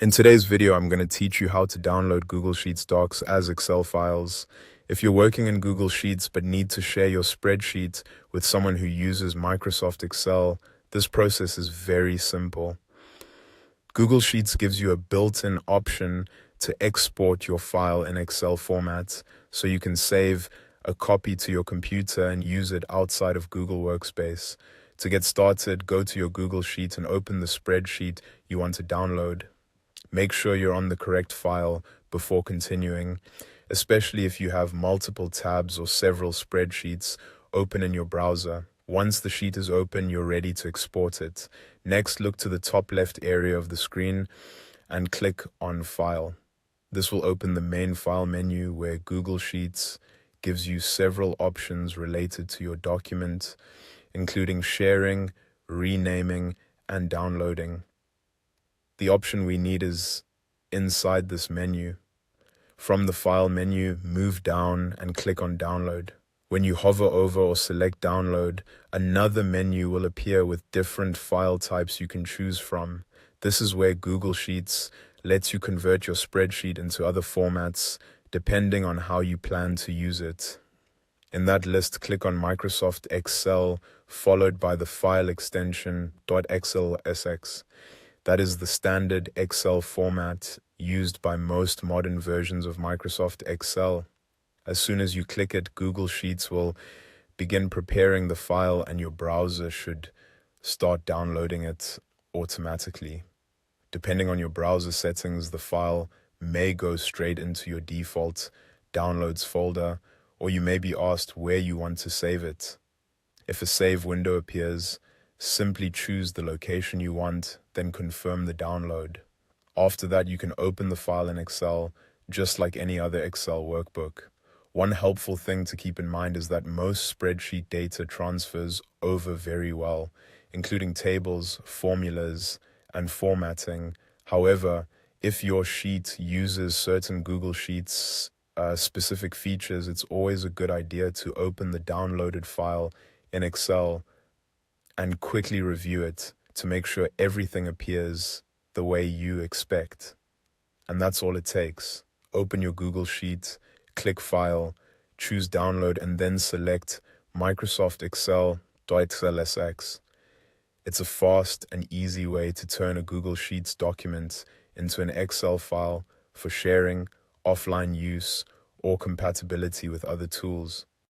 In today's video, I'm going to teach you how to download Google Sheets docs as Excel files. If you're working in Google Sheets but need to share your spreadsheet with someone who uses Microsoft Excel, this process is very simple. Google Sheets gives you a built-in option to export your file in Excel format, so you can save a copy to your computer and use it outside of Google Workspace. To get started, go to your Google Sheet and open the spreadsheet you want to download. Make sure you're on the correct file before continuing, especially if you have multiple tabs or several spreadsheets open in your browser. Once the sheet is open, you're ready to export it. Next, look to the top left area of the screen and click on File. This will open the main file menu where Google Sheets gives you several options related to your document, including sharing, renaming, and downloading. The option we need is inside this menu. From the File menu, move down and click on Download. When you hover over or select Download, another menu will appear with different file types you can choose from. This is where Google Sheets lets you convert your spreadsheet into other formats depending on how you plan to use it. In that list, click on Microsoft Excel, followed by the file extension .xlsx. That is the standard Excel format used by most modern versions of Microsoft Excel. As soon as you click it, Google Sheets will begin preparing the file and your browser should start downloading it automatically. Depending on your browser settings, the file may go straight into your default downloads folder, or you may be asked where you want to save it. If a save window appears, simply choose the location you want, then confirm the download. After that, you can open the file in Excel, just like any other Excel workbook. One helpful thing to keep in mind is that most spreadsheet data transfers over very well, including tables, formulas, and formatting. However, if your sheet uses certain Google Sheets specific features, it's always a good idea to open the downloaded file in Excel and quickly review it to make sure everything appears the way you expect. And that's all it takes. Open your Google Sheet, click File, choose Download, and then select Microsoft Excel.xlsx. It's a fast and easy way to turn a Google Sheets document into an Excel file for sharing, offline use, or compatibility with other tools.